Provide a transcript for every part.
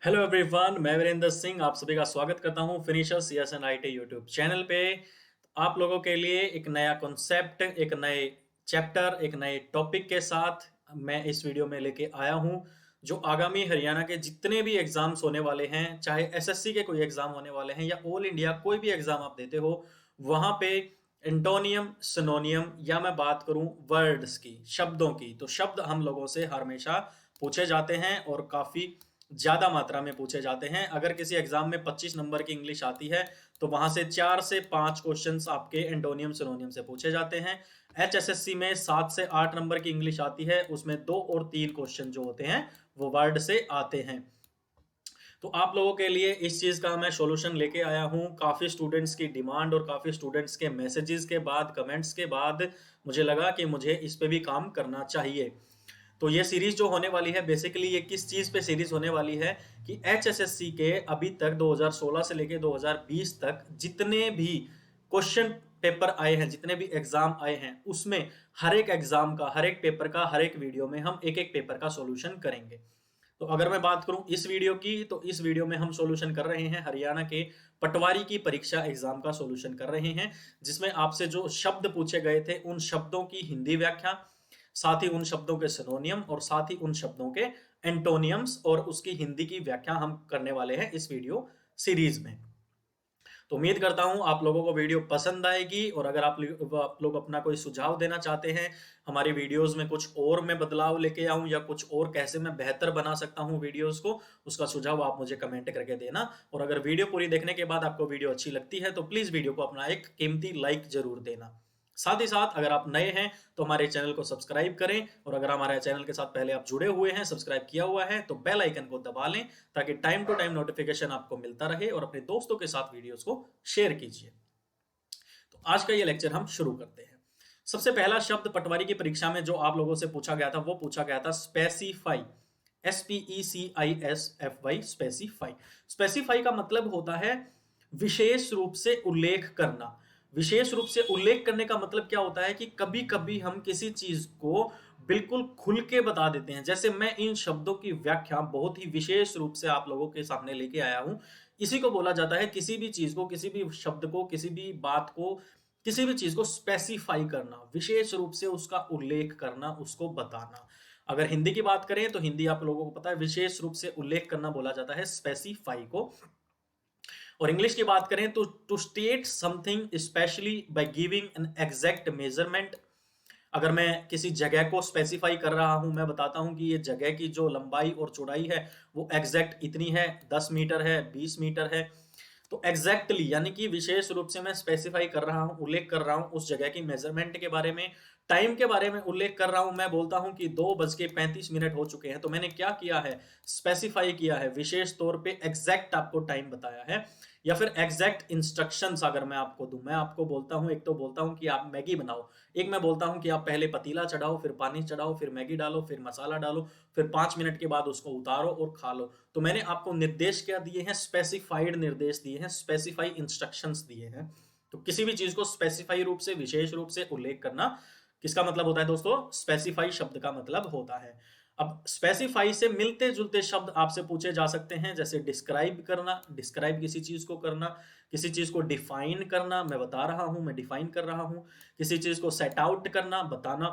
Hello everyone, मैं वीरेंद्र सिंह आप सभी का स्वागत करता हूं finisher CSN IT YouTube channel पे। आप लोगों के लिए एक नया कॉन्सेप्ट, एक नए चैप्टर, एक नए टॉपिक के साथ मैं इस वीडियो में लेके आया हूं। जो आगामी हरियाणा के जितने भी एग्जाम्स होने वाले हैं, चाहे एसएससी के कोई एग्जाम होने वाले हैं या ऑल इंडिया कोई भी एग्जाम आप देते हो, वहां पे एंटोनियम, सिनोनियम या मैं बात करूं वर्ड्स की, शब्दों की, तो शब्द हम लोगों से हमेशा पूछे जाते हैं और काफी ज्यादा मात्रा में पूछे जाते हैं। अगर किसी एग्जाम में 25 नंबर की इंग्लिश आती है तो वहां से 4 से 5 क्वेश्चंस आपके एंटोनियम सिनोनियम से पूछे जाते हैं। एचएसएससी में 7 से 8 नंबर की इंग्लिश आती है, उसमें 2 और 3 क्वेश्चन जो होते हैं वो वर्ड से आते हैं। तो आप लोगों के लिए इस चीज का मैं सॉल्यूशन लेके आया हूँ। काफी स्टूडेंट्स की डिमांड और काफी स्टूडेंट्स के मैसेजेस के बाद, कमेंट्स के बाद मुझे लगा कि मुझे इस पे भी काम करना चाहिए। तो ये सीरीज जो होने वाली है, बेसिकली ये किस चीज पे सीरीज होने वाली है कि एचएसएससी के अभी तक 2016 से लेके 2020 तक जितने भी क्वेश्चन पेपर आए हैं, जितने भी एग्जाम आए हैं, उसमें हर एक एग्जाम का, हर एक पेपर का, हर एक वीडियो में हम एक एक पेपर का सॉल्यूशन करेंगे। तो अगर मैं बात करूं इस वीडियो की, तो इस वीडियो में हम सॉल्यूशन कर रहे हैं हरियाणा के पटवारी की परीक्षा एग्जाम का सॉल्यूशन कर रहे हैं, जिसमें आपसे जो शब्द पूछे गए थे उन शब्दों की हिंदी व्याख्या, साथ ही उन शब्दों के सिनोनियम और साथ ही उन शब्दों के एंटोनियम्स और उसकी हिंदी की व्याख्या हम करने वाले हैं इस वीडियो सीरीज में। तो उम्मीद करता हूं आप लोगों को वीडियो पसंद आएगी, और अगर आप लोग अपना कोई सुझाव देना चाहते हैं, हमारी वीडियोस में कुछ और मैं बदलाव लेके आऊं या कुछ और कैसे मैं बेहतर बना सकता हूं वीडियोस को, उसका सुझाव आप मुझे कमेंट करके देना। और अगर वीडियो पूरी देखने के बाद आपको वीडियो अच्छी लगती है तो प्लीज वीडियो को अपना एक कीमती लाइक जरूर देना। साथ ही साथ अगर आप नए हैं तो हमारे चैनल को सब्सक्राइब करें, और अगर हमारे चैनल के साथ पहले आप जुड़े हुए हैं, सब्सक्राइब किया हुआ है, तो बेल आइकन को दबा लें ताकि टाइम टू टाइम नोटिफिकेशन आपको मिलता रहे, और अपने दोस्तों के साथ वीडियोस को शेयर कीजिए। तो आज का ये लेक्चर हम शुरू करते हैं। सबसे पहला शब्द पटवारी की परीक्षा में जो आप लोगों से पूछा गया था वो पूछा गया था स्पेसिफाई। SPECISFY, specify. स्पेसिफाई का मतलब होता है विशेष रूप से उल्लेख करना। विशेष रूप से उल्लेख करने का मतलब क्या होता है कि कभी कभी हम किसी चीज को बिल्कुल खुल के बता देते हैं। जैसे मैं इन शब्दों की व्याख्या बहुत ही विशेष रूप से आप लोगों के सामने लेके आया हूं। इसी को बोला जाता है किसी भी चीज को, किसी भी शब्द को, किसी भी बात को, किसी भी चीज को स्पेसिफाई करना, विशेष रूप से उसका उल्लेख करना, उसको बताना। अगर हिंदी की बात करें तो हिंदी आप लोगों को पता है विशेष रूप से उल्लेख करना बोला जाता है स्पेसिफाई को। और इंग्लिश की बात करें तो to state something specially by giving an exact measurement. अगर मैं किसी जगह को स्पेसिफाई कर रहा हूं, मैं बताता हूं कि ये जगह की जो लंबाई और चौड़ाई है वो एग्जैक्ट इतनी है, 10 मीटर है, 20 मीटर है। तो एग्जैक्टली यानी कि विशेष रूप से मैं स्पेसिफाई कर रहा हूं, उल्लेख कर रहा हूं उस जगह की मेजरमेंट के बारे में। टाइम के बारे में उल्लेख कर रहा हूं, मैं बोलता हूं कि 2:35 हो चुके हैं, तो मैंने क्या किया है, स्पेसिफाई किया है, विशेष तौर पे एग्जैक्ट आपको टाइम बताया है। या फिर एग्जैक्ट इंस्ट्रक्शंस अगर मैं आपको दूं, मैं आपको बोलता हूं, एक तो बोलता हूं कि आप मैगी बनाओ, एक मैं बोलता हूं कि आप पहले पतीला चढ़ाओ, फिर पानी चढ़ाओ, फिर मैगी डालो, फिर मसाला डालो, फिर 5 मिनट के बाद उसको उतारो और खा लो। तो मैंने आपको निर्देश क्या दिए हैं, स्पेसिफाइड निर्देश दिए हैं, स्पेसिफाई इंस्ट्रक्शंस दिए हैं। तो किसी भी चीज को स्पेसिफाई रूप से, विशेष रूप से उल्लेख करना किसका मतलब होता है दोस्तों, स्पेसिफाई शब्द का मतलब होता है। अब स्पेसिफाई से मिलते जुलते शब्द आपसे पूछे जा सकते हैं, जैसे डिस्क्राइब करना, डिस्क्राइब किसी चीज को करना, किसी चीज को डिफाइन करना, मैं बता रहा हूं, मैं डिफाइन कर रहा हूं, किसी चीज को सेट आउट करना, बताना,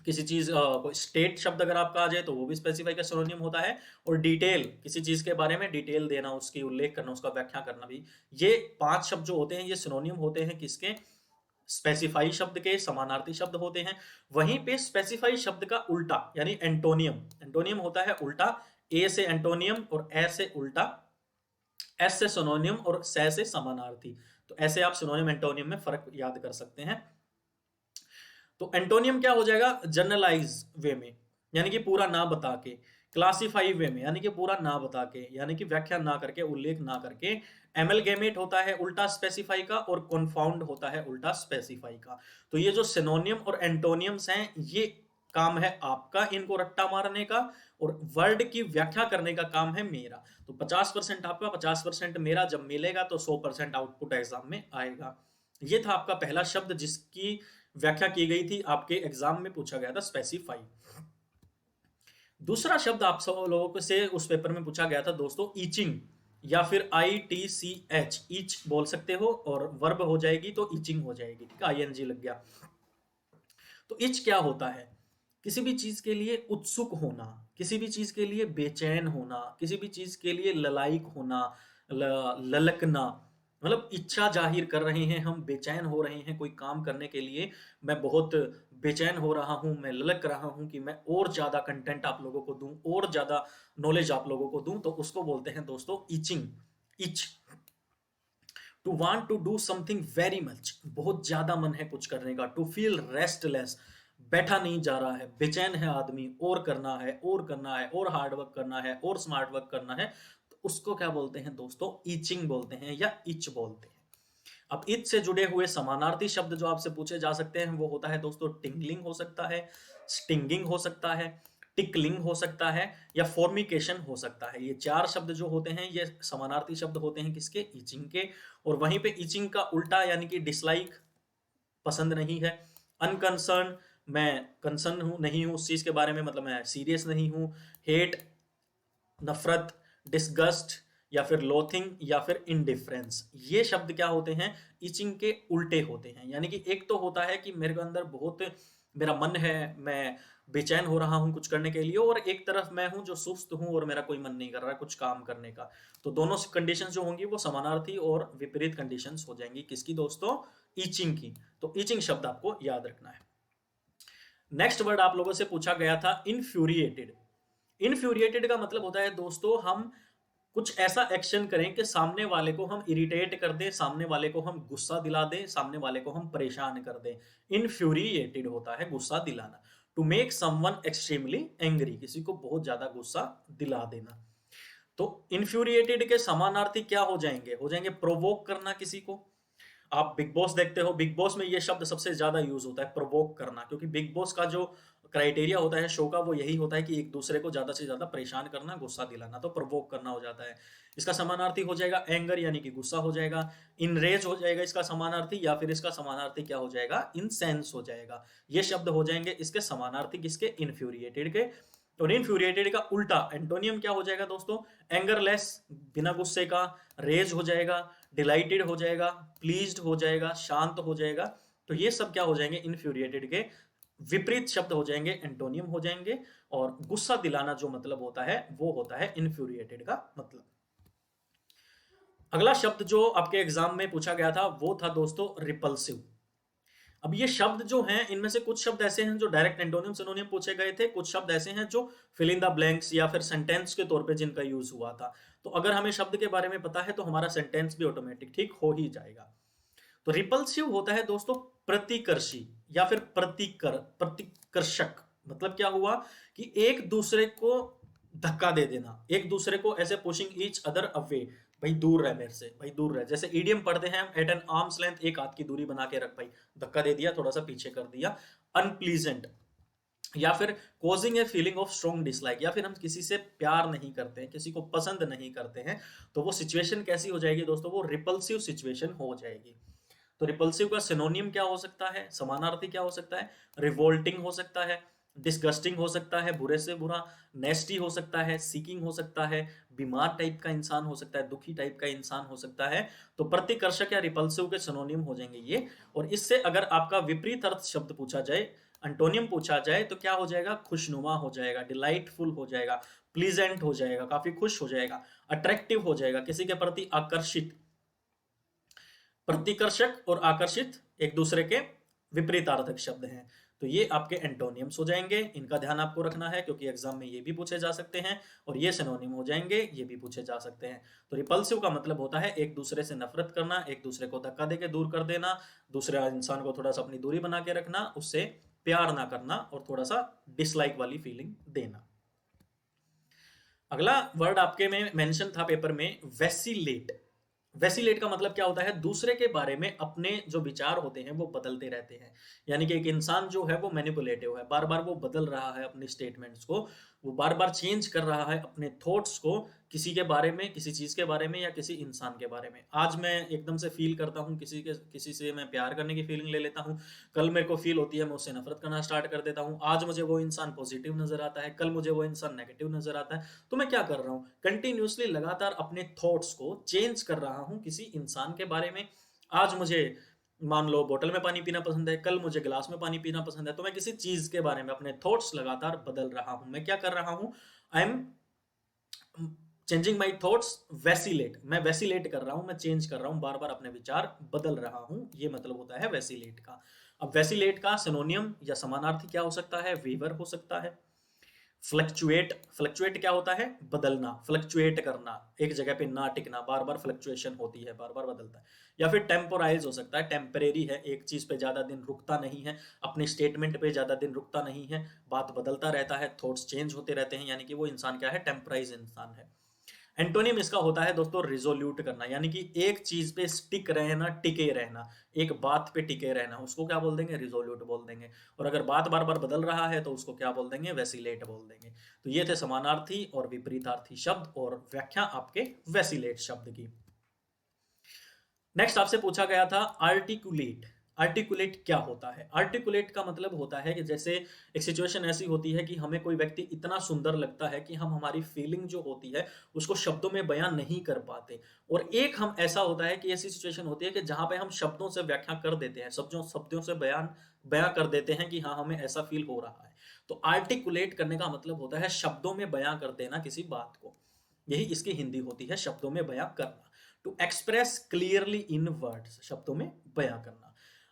किसी चीज कोई स्टेट शब्द अगर आपका आ जाए तो वो भी स्पेसिफाई का सिनोनिम होता है। और डिटेल, किसी चीज के बारे में डिटेल देना, उसकी उल्लेख करना, उसका व्याख्या करना भी, ये 5 शब्द जो होते हैं ये सिनोनिम होते हैं किसके, स्पेसिफाई शब्द के, समानार्थी शब्द होते हैं। वहीं पे स्पेसिफाई शब्द का उल्टा यानी एंटोनियम, एंटोनियम होता है उल्टा। ए से एंटोनियम और ए से उल्टा, एस से सिनोनियम और से समानार्थी। तो ऐसे आप सिनोनियम एंटोनियम में फर्क याद कर सकते हैं। तो एंटोनियम क्या हो जाएगा, जनरलाइज वे में, यानी कि पूरा ना बता के। क्लासिफाई वे में, यानी कि पूरा ना बता के, यानी कि व्याख्या ना करके, उल्लेख ना करके। एमलगेमेट होता है उल्टा स्पेसिफाई का, और कॉन्फाउंड होता है उल्टा स्पेसिफाई का। तो ये जो सिनोनियम और एंटोनियम्स हैं, ये काम है आपका इनको रट्टा मारने का, और वर्ड की व्याख्या करने का काम है मेरा। तो 50% आपका, 50% मेरा जब मिलेगा तो 100% आउटपुट एग्जाम में आएगा। ये था आपका पहला शब्द जिसकी व्याख्या की गई थी, आपके एग्जाम में पूछा गया था, स्पेसिफाई। दूसरा शब्द आप सब लोगों को से उस पेपर में पूछा गया था दोस्तों, ईचिंग, या फिर ITCH, ईच बोल सकते हो, और वर्ब हो जाएगी तो ईचिंग हो जाएगी, ठीक है, ING लग गया। तो इच क्या होता है? किसी भी चीज के लिए उत्सुक होना, किसी भी चीज के लिए बेचैन होना, किसी भी चीज के लिए ललायक होना, ललकना, मतलब इच्छा जाहिर कर रहे हैं हम, बेचैन हो रहे हैं कोई काम करने के लिए, मैं बहुत बेचैन हो रहा हूँ, मैं ललक रहा हूँ कि मैं और ज्यादा कंटेंट आप लोगों को दूं, और ज्यादा नॉलेज आप लोगों को दूं, तो उसको बोलते हैं दोस्तों itching, itch. To want to do something very much, बहुत ज्यादा मन है कुछ करने का। टू फील रेस्टलेस, बैठा नहीं जा रहा है, बेचैन है आदमी, और करना है, और करना है, और हार्ड वर्क करना है, और स्मार्ट वर्क करना है, तो उसको क्या बोलते हैं दोस्तों? ईचिंग बोलते हैं या इच बोलते हैं। अब इच से जुड़े हुए समानार्थी शब्द जो आपसे पूछे जा सकते हैं वो होता है दोस्तों टिंगलिंग हो सकता है, स्टिंगिंग हो सकता है, टिकलिंग हो सकता है, या फॉर्मिकेशन हो सकता है। ये चार शब्द जो होते हैं ये समानार्थी शब्द होते हैं किसके? ईचिंग के। और वहीं पे ईचिंग का उल्टा यानी कि डिसलाइक, पसंद नहीं है। अनकंसर्न, मैं कंसर्न हूं, नहीं हूं उस चीज के बारे में, मतलब मैं सीरियस नहीं हूं। हेट, नफरत, डिसगस्ट, या फिर लोथिंग, या फिर इनडिफरेंस, ये शब्द क्या होते हैं? ईचिंग के उल्टे होते हैं। यानी कि एक तो होता है कि मेरे को अंदर बहुत, मेरा मन है, मैं बेचैन हो रहा हूं कुछ करने के लिए, और एक तरफ मैं हूं जो सुस्त हूं और मेरा कोई मन नहीं कर रहा है कुछ काम करने का। तो दोनों कंडीशंस जो होंगी वो समानार्थी और विपरीत कंडीशंस हो जाएंगी किसकी दोस्तों? ईचिंग की। तो ईचिंग शब्द आपको याद रखना है। नेक्स्ट वर्ड आप लोगों से पूछा गया था इनफ्यूरिएटेड। इनफ्यूरिएटेड का मतलब होता है दोस्तों हम कुछ ऐसा एक्शन करें कि सामने वाले को हम इरिटेट कर दें, सामने वाले को हम गुस्सा दिला दें, सामने वाले को हम परेशान कर दें। इनफ्यूरिएटेड होता है गुस्सा दिलाना। To make someone extremely angry, किसी को बहुत ज्यादा गुस्सा दिला देना। तो इन्फ्यूरिएटेड के समानार्थी क्या हो जाएंगे? हो जाएंगे प्रोवोक करना किसी को। आप बिग बॉस देखते हो, बिग बॉस में ये शब्द सबसे ज्यादा यूज होता है, प्रोवोक करना, क्योंकि बिग बॉस का जो क्राइटेरिया होता है शो का वो यही होता है कि एक दूसरे को ज्यादा से ज्यादा परेशान करना, गुस्सा दिलाना, तो प्रोवोक करना हो जाता है। इसका समानार्थी हो जाएगा एंगर, यानी कि गुस्सा हो जाएगा। इनरेज हो जाएगा इसका समानार्थी, या फिर इसका समानार्थी क्या हो जाएगा? इनसेंस हो जाएगा। ये शब्द हो जाएंगे इसके समानार्थी किसके? इन्फ्यूरिएटेड के। और इन्फ्यूरिएटेड का उल्टा एंटोनियम क्या हो जाएगा दोस्तों? एंगरलेस, बिना गुस्से का। रेज हो जाएगा, डिलाइटेड हो जाएगा, प्लीज्ड हो जाएगा, शांत हो जाएगा। तो ये सब क्या हो जाएंगे? इन्फ्यूरिएटेड के विपरीत शब्द हो जाएंगे, एंटोनियम हो जाएंगे। और गुस्सा दिलाना जो मतलब होता है वो होता है इन्फ्यूरिएटेड का मतलब। अगला शब्द जो आपके एग्जाम में पूछा गया था वो था दोस्तों रिपल्सिव। अब ये शब्द जो हैं इनमें से कुछ शब्द ऐसे हैं जो डायरेक्ट एंटोनियम सिनोनियम पूछे गए थे, कुछ शब्द ऐसे हैं जो फिल इन द ब्लैंक्स या फिर सेंटेंस के तौर पे जिनका यूज हुआ था। तो अगर हमें शब्द के बारे में पता है तो हमारा सेंटेंस भी ऑटोमेटिक ठीक हो ही जाएगा। तो रिपल्सिव होता है दोस्तों प्रतिकर्षी, या फिर प्रतिकर्षक। मतलब क्या हुआ कि एक दूसरे को धक्का दे देना, एक दूसरे को ऐसे पुशिंग ईच अदर अवे, भाई दूर रह मेरे से, भाई दूर रह। जैसे ईडियम पढ़ते हैं हम, एट एन आर्म्स लेंथ, एक हाथ की दूरी बना के रख भाई, धक्का दे दिया, थोड़ा सा पीछे कर दिया। अनप्लीजेंट, या फिर causing a feeling of strong dislike, या फिर हम किसी से प्यार नहीं करते हैं, किसी को पसंद नहीं करते हैं, तो वो सिचुएशन कैसी हो जाएगी दोस्तों? वो रिपल्सिव सिचुएशन हो जाएगी। तो रिपल्सिव का सिनोनियम क्या हो सकता है? समानार्थी क्या हो सकता है? रिवोल्टिंग हो सकता है, डिस्गस्टिंग हो सकता है, बुरे से बुरा, नेस्टी हो सकता है, सीकिंग हो सकता है, बीमार टाइप का इंसान हो सकता है, दुखी टाइप का इंसान हो सकता है। तो प्रतिकर्षक या रिपल्सिव के सिनोनियम हो जाएंगे ये। और इससे अगर आपका विपरीत अर्थ शब्द पूछा जाए, एंटोनियम पूछा जाए, तो क्या हो जाएगा? खुशनुमा हो जाएगा, डिलाइटफुल हो जाएगा, प्लीजेंट हो जाएगा, काफी खुश हो जाएगा, अट्रैक्टिव हो जाएगा, किसी के प्रति आकर्षित। प्रतिकर्षक और आकर्षित एक दूसरे के विपरीतार्थक शब्द हैं। तो ये आपके एंटोनियम्स हो जाएंगे, इनका ध्यान आपको रखना है क्योंकि एग्जाम में ये भी पूछे जा सकते हैं। और ये सिनोनिम हो जाएंगे, ये भी पूछे जा सकते हैं। तो रिपल्सिव का मतलब होता है एक दूसरे से नफरत करना, एक दूसरे को धक्का देके दूर कर देना, दूसरे इंसान को थोड़ा सा अपनी दूरी बना के रखना, उससे प्यार ना करना और थोड़ा सा डिसलाइक वाली फीलिंग देना। अगला वर्ड आपके में मेंशन था पेपर में, वेसिलेट। वेसिलेट का मतलब क्या होता है? दूसरे के बारे में अपने जो विचार होते हैं वो बदलते रहते हैं। यानी कि एक इंसान जो है वो मैनिपुलेटिव है, बार बार वो बदल रहा है अपनी स्टेटमेंट्स को। वो बार-बार चेंज कर रहा है अपने थॉट्स को किसी के बारे में, किसी चीज़ के बारे में या किसी इंसान के बारे में। आज मैं एकदम से फ़ील करता हूँ किसी से मैं प्यार करने की फीलिंग ले लेता हूँ, कल मेरे को फ़ील होती है मैं उससे नफ़रत करना स्टार्ट कर देता हूँ। आज मुझे वो इंसान पॉज़िटिव नज़र आता है, कल मुझे वो इंसान नेगेटिव नज़र आता है। तो मैं क्या कर रहा हूँ? कंटिन्यूअसली लगातार अपने थॉट्स को चेंज कर रहा हूँ किसी इंसान के बारे में। आज मुझे मान लो बोतल में पानी पीना पसंद है, कल मुझे ग्लास में पानी पीना पसंद है, तो मैं किसी चीज़ के बारे में अपने थॉट्स लगातार बदल रहा हूँ। मैं क्या कर रहा हूँ? I am changing my thoughts vacillate, मैं वैसिलेट कर रहा हूँ, मैं चेंज कर रहा हूँ, बार-बार अपने विचार बदल रहा हूँ, ये मतलब होता है वैसिलेट का। अब वैसिलेट का सिनोनियम या समानार्थी क्या हो सकता है? वेवर हो सकता है। फ्लक्चुएट, फ्लक्चुएट क्या होता है? बदलना, फ्लक्चुएट करना, एक जगह पे ना टिकना, बार-बार फ्लक्चुएशन होती है, बार-बार बदलता है। या फिर टेम्पोराइज़ हो सकता है, टेम्परेरी है, एक चीज़ पे ज़्यादा दिन रुकता नहीं है, अपने स्टेटमेंट पे ज़्यादा दिन रुकता नहीं है, बात बदलता रहता है, थॉट्स चेंज होते रहते हैं, यानी कि वो इंसान क्या है? टेम्पराइज़ इंसान है। एंटोनिम इसका होता है दोस्तों रिजोल्यूट करना, यानी कि एक चीज पे स्टिक रहना, टिके रहना, एक बात पे टिके रहना, उसको क्या बोल देंगे? रिजोल्यूट बोल देंगे। और अगर बात बार बार बदल रहा है तो उसको क्या बोल देंगे? वैसिलेट बोल देंगे। तो ये थे समानार्थी और विपरीतार्थी शब्द और व्याख्या आपके वैसिलेट शब्द की। नेक्स्ट आपसे पूछा गया था आर्टिकुलेट। आर्टिकुलेट क्या होता है? आर्टिकुलेट का मतलब होता है कि जैसे एक सिचुएशन ऐसी होती है कि हमें कोई व्यक्ति इतना सुंदर लगता है कि हम हमारी फीलिंग जो होती है उसको शब्दों में बयां नहीं कर पाते। और एक हम ऐसा होता है कि ऐसी सिचुएशन होती है कि जहां पे हम शब्दों से व्याख्या कर देते हैं, शब्दों शब्दों से बयान बयां कर देते हैं कि हाँ हमें ऐसा फील हो रहा है। तो आर्टिकुलेट करने का मतलब होता है शब्दों में बयां कर देना किसी बात को। यही इसकी हिंदी होती है, शब्दों में बयां करना। To express clearly in words, शब्दों में बयां करना।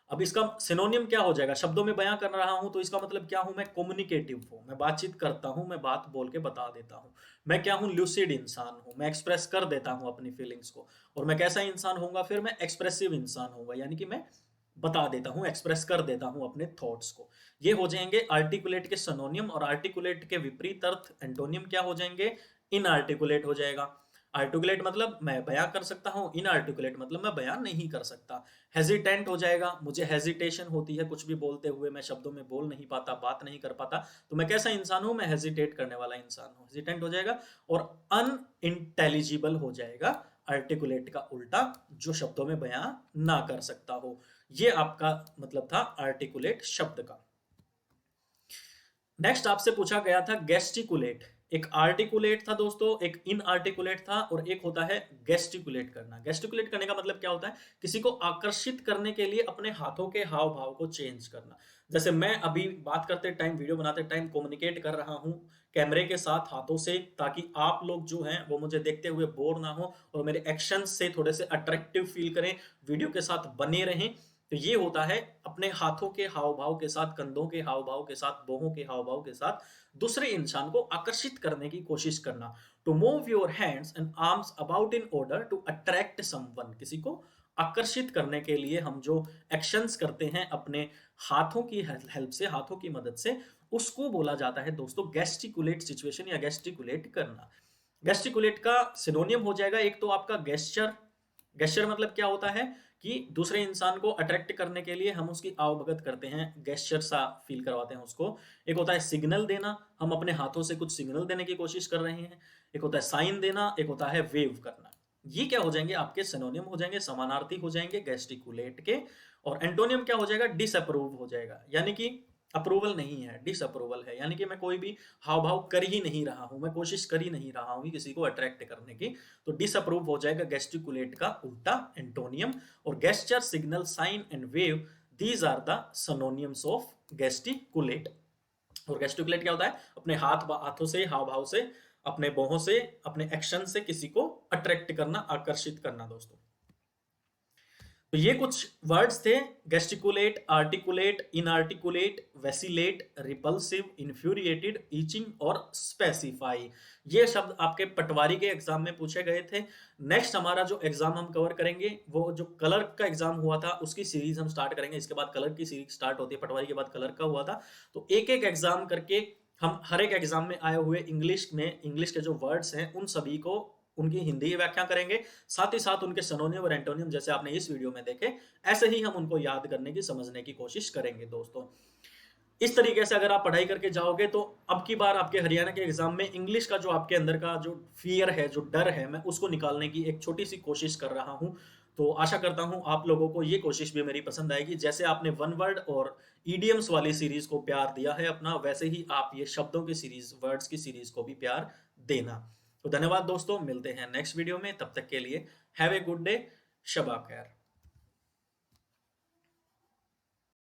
अब इसका सिनोनियम क्या हो जाएगा? शब्दों में बयां कर रहा हूं तो इसका मतलब क्या हूं? मैं कम्युनिकेटिव हूं, मैं बातचीत करता हूं, मैं बात बोल के बता देता हूं। मैं क्या हूं? ल्यूसिड इंसान हूं, मैं एक्सप्रेस कर देता हूं अपनी फीलिंग्स को। और मैं कैसा इंसान होऊंगा फिर? मैं एक्सप्रेसिव इंसान होऊंगा, यानी कि मैं बता देता हूं, एक्सप्रेस कर देता हूं अपने थॉट्स को। ये हो जाएंगे आर्टिकुलेट के सिनोनियम। और आर्टिकुलेट के विपरीत अर्थ एंटोनियम क्या हो जाएंगे? इनआर्टिकुलेट हो जाएगा। आर्टिकुलेट मतलब मैं बयां कर सकता हूं, इनआर्टिकुलेट मतलब मैं बयां नहीं कर सकता। हेजिटेंट हो जाएगा, मुझे हेजिटेशन होती है कुछ भी बोलते हुए, मैं शब्दों में बोल नहीं पाता, बात नहीं कर पाता। तो मैं कैसा इंसान हूं? मैं हेजिटेट करने वाला इंसान हूं, हेजिटेंट हो जाएगा। और अनइंटेलिजिबल हो जाएगा आर्टिकुलेट का उल्टा, जो शब्दों में बयां ना कर सकता हो। ये आपका मतलब था आर्टिकुलेट शब्द का। नेक्स्ट आपसे पूछा गया था गेस्टिकुलेट। एक आर्टिकुलेट था दोस्तों, एक इनआर्टिकुलेट था, और एक होता है गेस्टिकुलेट करना। गेस्टिकुलेट करने का मतलब क्या होता है? किसी को आकर्षित करने के लिए अपने हाथों के हाव भाव को चेंज करना। जैसे मैं अभी बात करते टाइम, वीडियो बनाते टाइम कम्युनिकेट कर रहा हूं कैमरे के साथ हाथों से, ताकि आप लोग जो हैं वो मुझे देखते हुए बोर ना हो और मेरे एक्शंस से थोड़े से अट्रैक्टिव फील करें, वीडियो के साथ बने रहें। तो ये होता है अपने हाथों के हाव भाव के साथ, कंधों के हाव भाव के साथ, बाहों के हाव भाव के साथ दूसरे इंसान को आकर्षित करने की कोशिश करना। To move your hands and arms about in order to attract someone, किसी को आकर्षित करने के लिए हम जो एक्शंस करते हैं अपने हाथों की हेल्प से, हाथों की मदद से, उसको बोला जाता है दोस्तों गेस्टिकुलेट सिचुएशन या गेस्टिकुलेट करना। गेस्टिकुलेट का सिनोनियम हो जाएगा एक तो आपका गेस्चर। गेस्चर मतलब क्या होता है? कि दूसरे इंसान को अट्रैक्ट करने के लिए हम उसकी आवभगत करते हैं, गेस्चर सा फील करवाते हैं उसको। एक होता है सिग्नल देना, हम अपने हाथों से कुछ सिग्नल देने की कोशिश कर रहे हैं। एक होता है साइन देना, एक होता है वेव करना। ये क्या हो जाएंगे? आपके सिनोनियम हो जाएंगे, समानार्थी हो जाएंगे गेस्टिकुलेट के। और एंटोनियम क्या हो जाएगा? डिसअप्रूव हो जाएगा, यानी कि अप्रूवल नहीं है, डिसअप्रूवल है, यानी कि मैं कोई भी हाव भाव कर ही नहीं रहा हूं, मैं कोशिश कर ही नहीं रहा हूं किसी को अट्रैक्ट करने की। तो डिसअप्रूव हो जाएगा गेस्टिकुलेट का उल्टा एंटोनियम। और gesture, signal, sign and wave, these are the synonyms of gesticulate. और गेस्टिकुलेट क्या होता है? अपने हाथों से, हाव भाव से, अपने बाहों से, अपने एक्शन से किसी को अट्रैक्ट करना, आकर्षित करना दोस्तों। तो ये कुछ वर्ड्स थे: gesticulate, articulate, inarticulate, vacillate, repulsive, infuriated, itching और स्पेसिफाई। ये शब्द आपके पटवारी के एग्जाम में पूछे गए थे। नेक्स्ट हमारा जो एग्जाम हम कवर करेंगे वो जो कलर का एग्जाम हुआ था उसकी सीरीज हम स्टार्ट करेंगे। इसके बाद कलर की सीरीज स्टार्ट होती है, पटवारी के बाद कलर का हुआ था। तो एक एक एग्जाम करके हम हर एक एग्जाम में आए हुए इंग्लिश में, इंग्लिश के जो वर्ड्स हैं उन सभी को, उनकी हिंदी व्याख्या करेंगे। साथ ही साथ उनके सिनोनिम और एंटोनिम जैसे आपने इस वीडियो में देखे, ऐसे ही हम उनको याद करने की, समझने की कोशिश करेंगे दोस्तों। इस तरीके से अगर आप पढ़ाई करके जाओगे तो अब की बार आपके हरियाणा के एग्जाम में इंग्लिश का जो आपके अंदर का जो फ़ियर है, जो डर है, मैं उसको निकालने की एक छोटी-सी कोशिश कर रहा हूँ। तो आशा करता हूँ आप लोगों को ये कोशिश भी मेरी पसंद आएगी। जैसे आपने वन वर्ड और इडियम्स वाली सीरीज़ को प्यार दिया है अपना, वैसे ही आप ये शब्दों की सीरीज़, वर्ड्स की सीरीज़ को भी प्यार देना। तो धन्यवाद दोस्तों, मिलते हैं नेक्स्ट वीडियो में, तब तक के लिए हैव ए गुड डे, शब खैर।